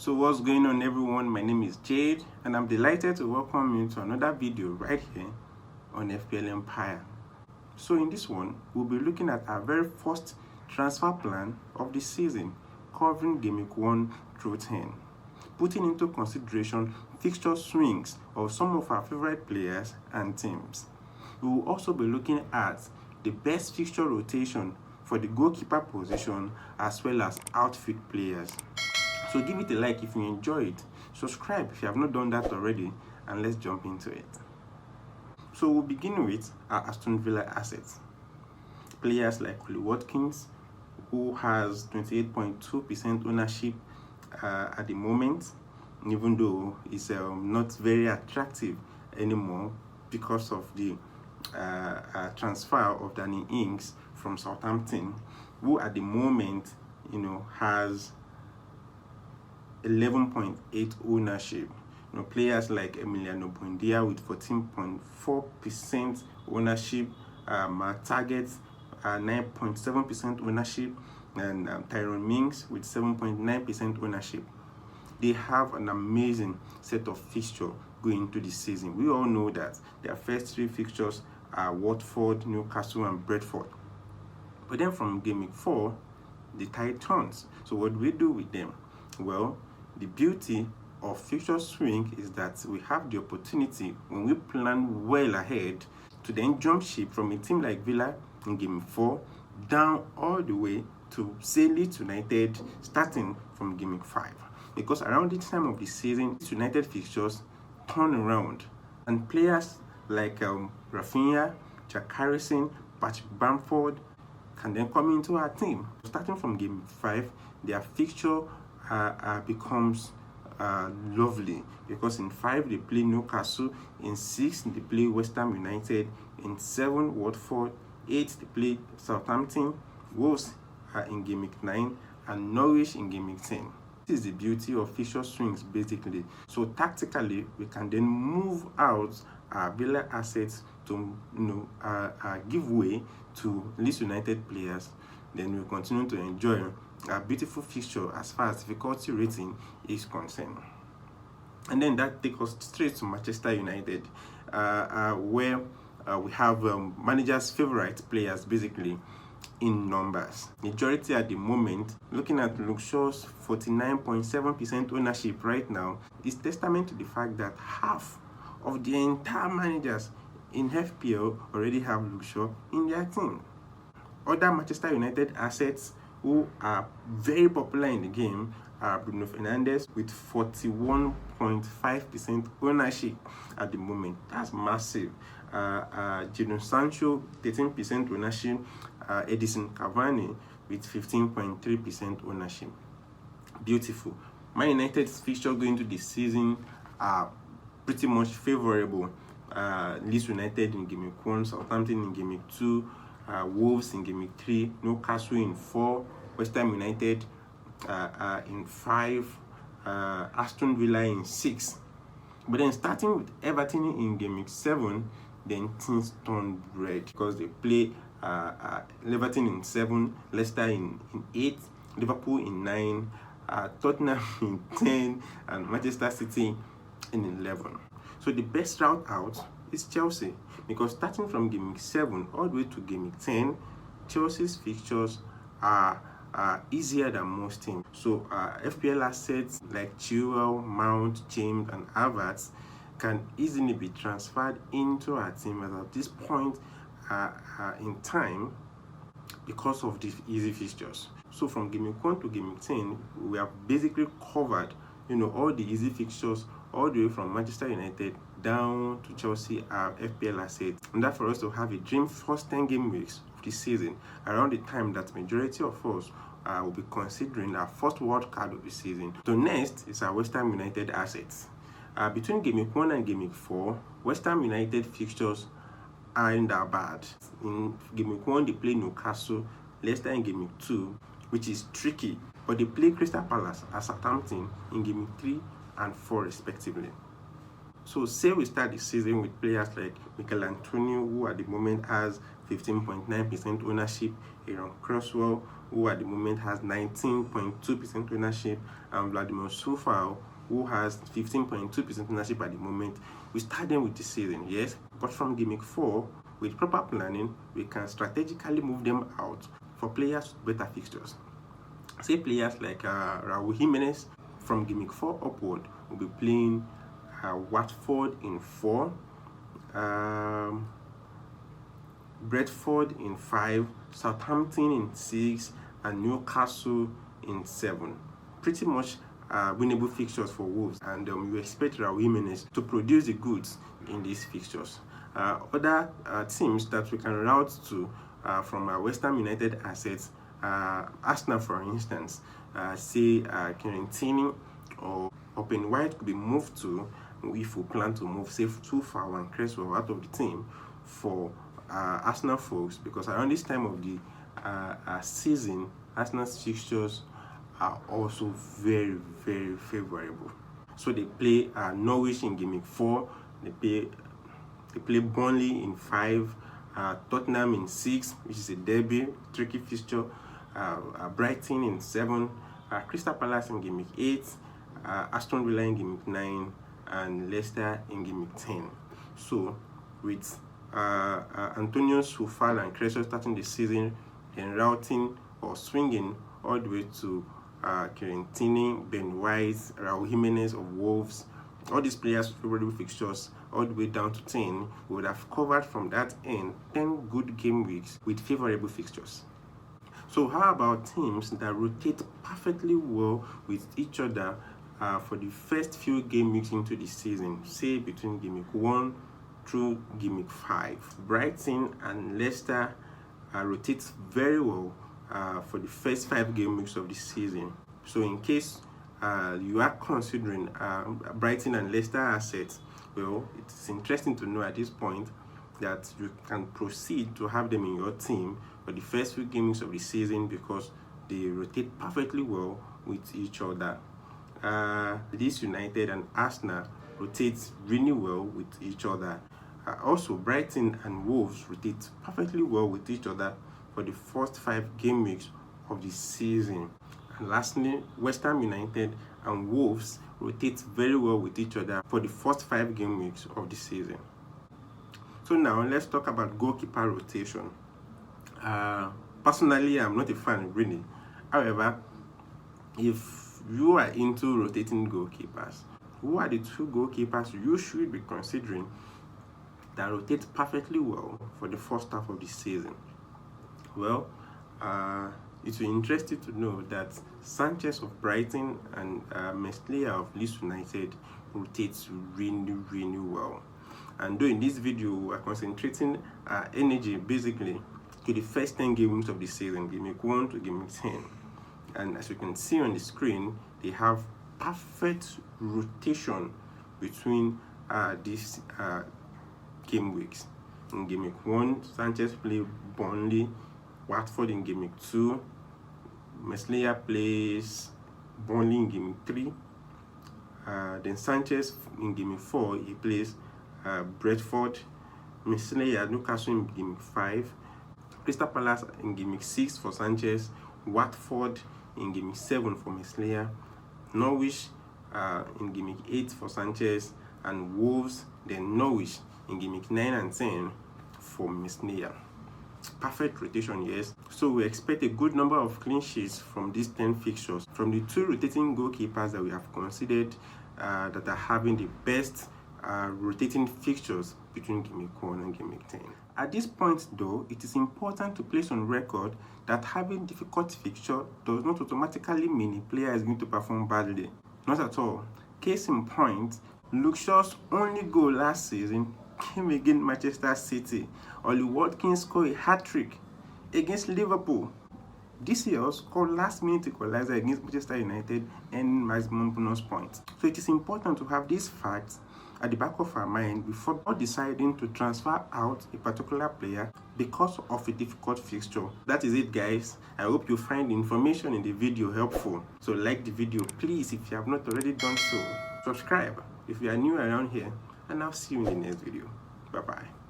So what's going on, everyone? My name is Jade and I'm delighted to welcome you to another video right here on FPL Empire. So in this one, we'll be looking at our very first transfer plan of the season, covering game week 1 through 10, putting into consideration fixture swings of some of our favorite players and teams. We will also be looking at the best fixture rotation for the goalkeeper position as well as outfield players. So give it a like if you enjoy it, subscribe if you have not done that already, and let's jump into it. So we'll begin with our Aston Villa assets. Players like Oli Watkins, who has 28.2% ownership at the moment, even though it's not very attractive anymore because of the transfer of Danny Ings from Southampton, who at the moment has 11.8 ownership. Players like Emiliano Buendia with 14.4% ownership, Target 9.7% ownership, and Tyrone Mings with 7.9% ownership. They have an amazing set of fixtures going into the season. We all know that their first 3 fixtures are Watford, Newcastle, and Brentford. But then from game week 4, the tide turns. So what do we do with them? Well, the beauty of fixture swing is that we have the opportunity, when we plan well ahead, to then jump ship from a team like Villa in game 4 down all the way to say Leeds United starting from game 5. Because around this time of the season, Leeds United fixtures turn around, and players like Rafinha, Jack Harrison, Patrick Bamford can then come into our team. Starting from game 5, their fixture becomes lovely, because in 5 they play Newcastle, in 6 they play West Ham United, in 7 Watford, 8 they play Southampton, Wolves in game week 9, and Norwich in game week 10. This is the beauty of fixture swings basically. So tactically, we can then move out our Villa assets to give way to Leeds United players. Then we'll continue to enjoy a beautiful fixture as far as difficulty rating is concerned. And then that takes us straight to Manchester United, where we have managers' favorite players basically in numbers. Majority at the moment, looking at Luke Shaw's 49.7% ownership right now, is testament to the fact that half of the entire managers in FPL already have Luke Shaw in their team. Other Manchester United assets who are very popular in the game are Bruno Fernandes with 41.5% ownership at the moment. That's massive. Jadon Sancho, 13% ownership. Edison Cavani with 15.3% ownership. Beautiful. Man United's fixture going into the season are pretty much favorable. Leeds United in game week 1, Southampton in game week 2, Wolves in game week 3, Newcastle in 4, West Ham United in 5, Aston Villa in 6. But then starting with Everton in game week 7, then things turn red, because they play Everton in 7, Leicester in 8, Liverpool in 9, Tottenham in 10, and Manchester City in 11. So the best route out is Chelsea, because starting from game week 7 all the way to game week 10, Chelsea's fixtures are easier than most teams. So FPL assets like Chilwell, Mount, James, and Havertz can easily be transferred into our team at this point in time because of these easy fixtures. So from game week 1 to game week 10, we have basically covered all the easy fixtures all the way from Manchester United down to Chelsea, our FPL assets. And that for us to have a dream first 10 game weeks of the season, around the time that majority of us will be considering our first wild card of the season. So next is our West Ham United assets. Between game week 1 and game week 4, West Ham United fixtures aren't that bad. In game week 1, they play Newcastle, Leicester in game week 2, which is tricky, but they play Crystal Palace and Southampton in game week 3 and 4 respectively. So say we start the season with players like Michael Antonio, who at the moment has 15.9% ownership Aaron Cresswell, who at the moment has 19.2% ownership, and Vladimir Sofal, who has 15.2% ownership at the moment. We start them with the season, yes, but from game week 4, with proper planning, we can strategically move them out for players with better fixtures. Say players like Raul Jimenez, from game week 4 upward, will be playing Watford in 4, Brentford in 5, Southampton in 6, and Newcastle in 7. Pretty much winnable fixtures for Wolves, and you expect Raul Jimenez to produce the goods in these fixtures. Other teams that we can route to from our West Ham United assets, Arsenal for instance, say Kieran Tierney or Open White could be moved to, if we plan to move say Sofal and Cresswell out of the team for Arsenal folks, because around this time of the season, Arsenal's fixtures are also very, very favorable. So they play Norwich in game week 4, they play Burnley in 5, Tottenham in 6, which is a derby, tricky fixture, Brighton in 7, Crystal Palace in game week 8, Aston Villa in game week 9, and Leicester in game week 10. So with Antonio Sofal and Cresswell starting the season, and routing or swinging all the way to Kieran Tierney, Ben White, Raul Jimenez of Wolves, all these players with favorable fixtures, all the way down to 10, we would have covered from that end 10 good game weeks with favorable fixtures. So how about teams that rotate perfectly well with each other for the first few game weeks into the season, say between game week 1 through game week 5? Brighton and Leicester rotate very well for the first 5 game weeks of the season. So in case you are considering Brighton and Leicester assets, well, it's interesting to know at this point that you can proceed to have them in your team for the first few games of the season because they rotate perfectly well with each other. Leeds United and Arsenal rotate really well with each other. Also, Brighton and Wolves rotate perfectly well with each other for the first 5 game weeks of the season. And lastly, West Ham United and Wolves rotate very well with each other for the first 5 game weeks of the season. So now let's talk about goalkeeper rotation. Personally, I'm not a fan really. However, if you are into rotating goalkeepers, who are the 2 goalkeepers you should be considering that rotate perfectly well for the first half of the season? Well, it will interest you to know that Sanchez of Brighton and Meslier of Leeds United rotates really, really well. And though in this video we are concentrating energy basically to the first 10 games of the season, game week 1 to game week 10. And as you can see on the screen, they have perfect rotation between these game weeks. In game week 1, Sanchez plays Burnley, Watford in game week 2, Meslier plays Burnley in game week 3, then Sanchez in game week 4, he plays Brentford, Meslier, Newcastle in game week 5, Crystal Palace in game week 6 for Sanchez, Watford in game week 7 for Meslier, Norwich in game week 8 for Sanchez, and Wolves, then Norwich in game week 9 and 10 for Meslier. Perfect rotation, yes. So we expect a good number of clean sheets from these 10 fixtures from the 2 rotating goalkeepers that we have considered that are having the best rotating fixtures between game week 1 and game week 10. At this point though, it is important to place on record that having difficult fixture does not automatically mean a player is going to perform badly. Not at all. Case in point, Luke Shaw's only goal last season came against Manchester City. Ollie Watkins scored a hat-trick against Liverpool. This year scored last-minute equalizer against Manchester United and maximum bonus points. So it is important to have these facts at the back of our mind before deciding to transfer out a particular player because of a difficult fixture. That is it, guys. I hope you find the information in the video helpful. So like the video, please, if you have not already done so. Subscribe if you are new around here, and I'll see you in the next video. Bye bye.